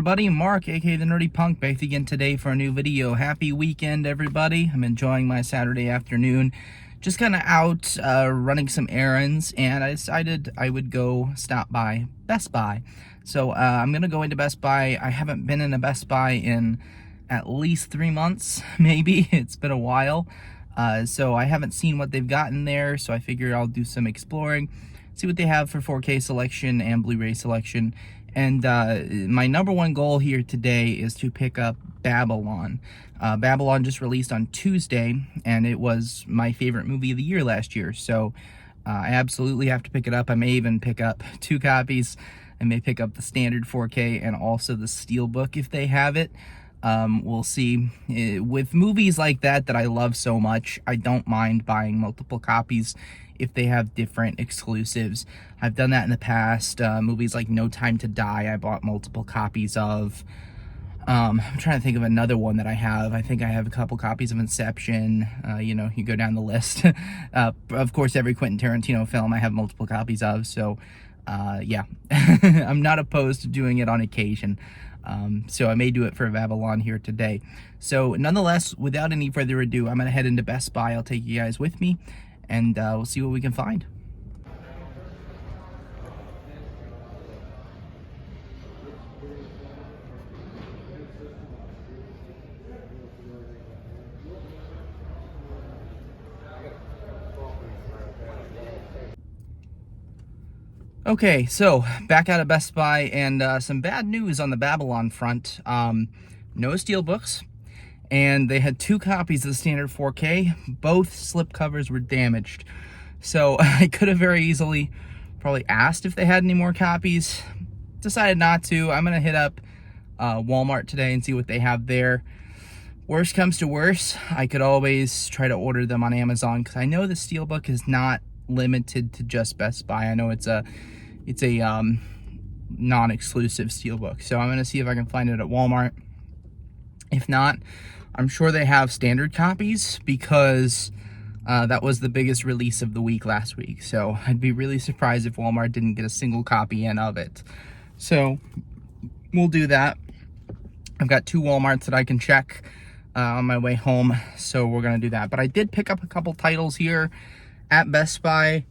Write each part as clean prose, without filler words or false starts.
everybody, Mark, aka the Nerdy Punk, back again today for a new video. Happy weekend, everybody. I'm enjoying my Saturday afternoon. Just kind of out running some errands, and I decided I would go stop by Best Buy. So I'm going to go into Best Buy. I haven't been in a Best Buy in at least 3 months, maybe. It's been a while. So I haven't seen what they've got in there, so I figured I'll do some exploring, see what they have for 4K selection and Blu-ray selection. And my number one goal here today is to pick up Babylon. Babylon just released on Tuesday, and it was my favorite movie of the year last year. So I absolutely have to pick it up. I may even pick up 2 copies. I may pick up the standard 4K and also the Steelbook if they have it. We'll see. With movies like that I love so much, I don't mind buying multiple copies if they have different exclusives. I've done that in the past. Movies like No Time to Die, I bought multiple copies of. I'm trying to think of another one that I have. I think I have a couple copies of Inception. You go down the list. Of course, every Quentin Tarantino film I have multiple copies of. So, yeah, I'm not opposed to doing it on occasion. So I may do it for Babylon here today. So nonetheless, without any further ado, I'm going to head into Best Buy. I'll take you guys with me, and we'll see what we can find. Okay, so back out of Best Buy, and some bad news on the Babylon front. No Steelbooks, and they had 2 copies of the standard 4K. Both slip covers were damaged. So I could have very easily probably asked if they had any more copies. Decided not to. I'm going to hit up Walmart today and see what they have there. Worst comes to worst, I could always try to order them on Amazon, because I know the Steelbook is not limited to just Best Buy. I know it's a non-exclusive Steelbook, so I'm gonna see if I can find it at Walmart. If not, I'm sure they have standard copies, because that was the biggest release of the week last week. So I'd be really surprised if Walmart didn't get a single copy in of it. So we'll do that. I've got 2 Walmarts that I can check on my way home, so we're gonna do that. But I did pick up a couple titles here at Best Buy.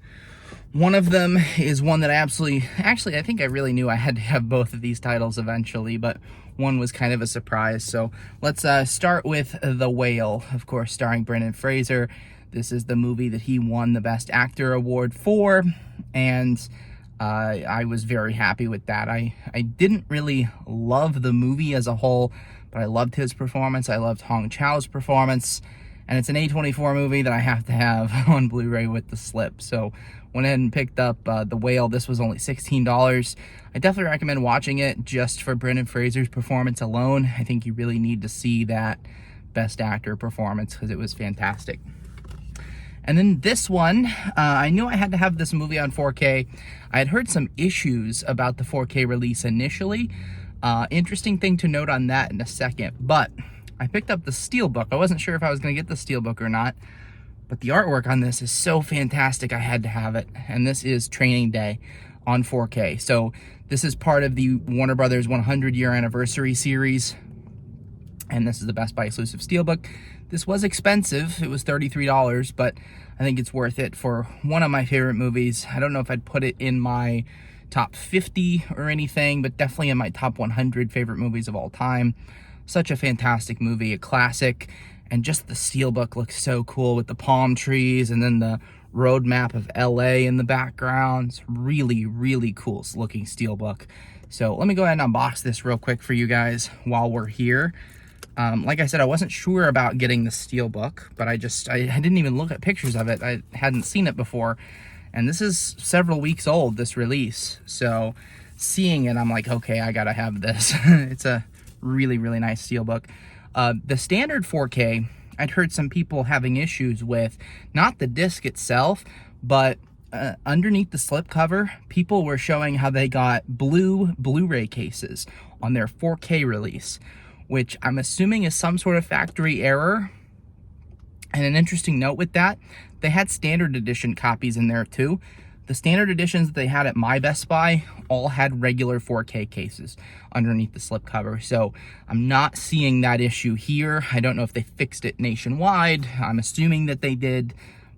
One of them is one that I actually I think I really knew I had to have both of these titles eventually, but one was kind of a surprise. So let's start with The Whale, of course, starring Brendan Fraser. This is the movie that he won the Best Actor award for, and I was very happy with that. I didn't really love the movie as a whole, but I loved his performance. I loved Hong Chau's performance. And it's an A24 movie that I have to have on Blu-ray with the slip. So went ahead and picked up The Whale. This was only $16. I definitely recommend watching it just for Brendan Fraser's performance alone. I think you really need to see that Best Actor performance, because it was fantastic. And then this one, I knew I had to have this movie on 4K. I had heard some issues about the 4K release initially. Interesting thing to note on that in a second. But I picked up the Steelbook. I wasn't sure if I was going to get the Steelbook or not, but the artwork on this is so fantastic, I had to have it. And this is Training Day on 4K. So this is part of the Warner Brothers 100-year anniversary series, and this is the Best Buy exclusive Steelbook. This was expensive. It was $33, but I think it's worth it for one of my favorite movies. I don't know if I'd put it in my top 50 or anything, but definitely in my top 100 favorite movies of all time. Such a fantastic movie, a classic, and just the Steelbook looks so cool with the palm trees and then the road map of LA in the background. It's really, really cool looking Steelbook. So let me go ahead and unbox this real quick for you guys while we're here. Like I said, I wasn't sure about getting the Steelbook, but I didn't even look at pictures of it. I hadn't seen it before, and this is several weeks old, this release. So seeing it, I'm like, okay, I gotta have this. It's a really, really nice Steelbook. The standard 4K, I'd heard some people having issues with not the disc itself, but underneath the slipcover, people were showing how they got blue Blu-ray cases on their 4K release, which I'm assuming is some sort of factory error. And an interesting note with that, they had standard edition copies in there too. The standard editions that they had at my Best Buy all had regular 4K cases underneath the slipcover. So I'm not seeing that issue here. I don't know if they fixed it nationwide. I'm assuming that they did.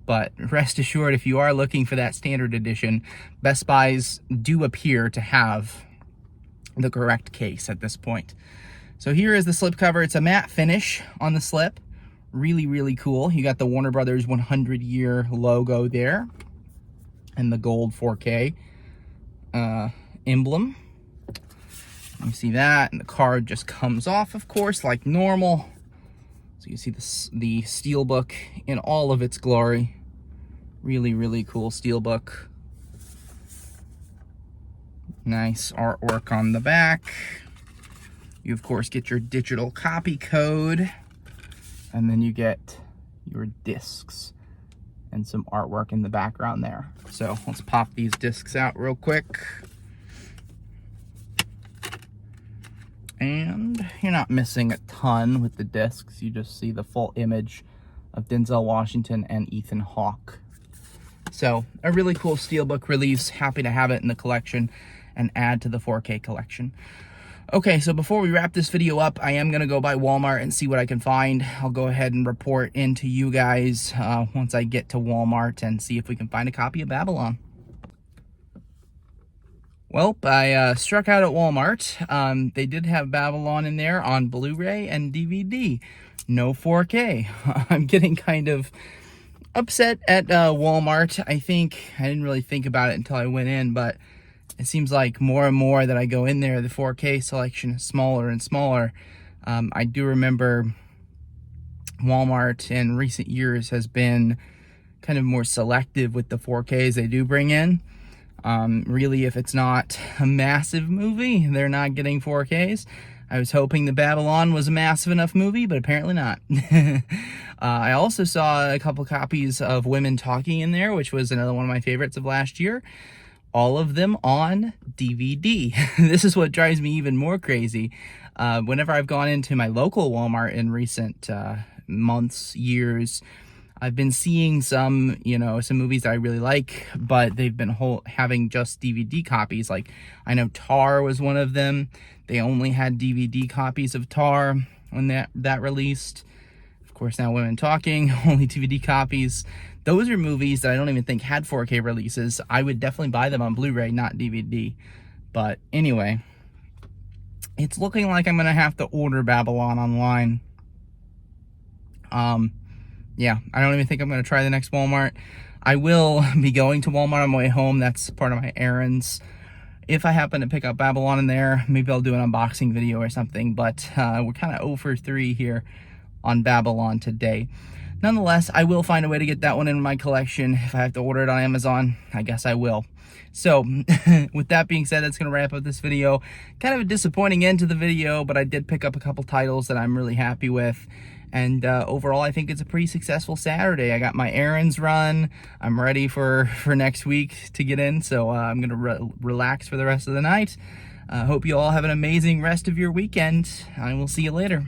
But rest assured, if you are looking for that standard edition, Best Buys do appear to have the correct case at this point. So here is the slipcover. It's a matte finish on the slip. Really, really cool. You got the Warner Brothers 100-year logo there and the gold 4K emblem. You see that, and the card just comes off, of course, like normal. So you see the steelbook in all of its glory. Really, really cool steelbook. Nice artwork on the back. You, of course, get your digital copy code. And then you get your discs and some artwork in the background there. So let's pop these discs out real quick. And you're not missing a ton with the discs. You just see the full image of Denzel Washington and Ethan Hawke. So a really cool steelbook release. Happy to have it in the collection and add to the 4K collection. Okay, so before we wrap this video up, I am going to go by Walmart and see what I can find. I'll go ahead and report into you guys once I get to Walmart and see if we can find a copy of Babylon. Well, I struck out at Walmart. They did have Babylon in there on Blu-ray and DVD. No 4K. I'm getting kind of upset at Walmart. I didn't really think about it until I went in, but it seems like more and more that I go in there, the 4K selection is smaller and smaller. I do remember Walmart in recent years has been kind of more selective with the 4Ks they do bring in. Really, if it's not a massive movie, they're not getting 4Ks. I was hoping the Babylon was a massive enough movie, but apparently not. I also saw a couple copies of Women Talking in there, which was another one of my favorites of last year. All of them on DVD. This is what drives me even more crazy. Whenever I've gone into my local Walmart in recent months, years, I've been seeing some movies that I really like, but they've been having just DVD copies. Like, I know Tar was one of them. They only had DVD copies of Tar when that released. Of course, now Women Talking, only DVD copies. Those are movies that I don't even think had 4K releases. I would definitely buy them on Blu-ray, not DVD. But anyway, it's looking like I'm going to have to order Babylon online. Yeah, I don't even think I'm going to try the next Walmart. I will be going to Walmart on my way home. That's part of my errands. If I happen to pick up Babylon in there, maybe I'll do an unboxing video or something. But we're kind of 0 for 3 here on Babylon today. Nonetheless, I will find a way to get that one in my collection. If I have to order it on Amazon, I guess I will. So, with that being said, that's going to wrap up this video. Kind of a disappointing end to the video, but I did pick up a couple titles that I'm really happy with. And overall, I think it's a pretty successful Saturday. I got my errands run. I'm ready for next week to get in, so I'm going to relax for the rest of the night. Hope you all have an amazing rest of your weekend. I will see you later.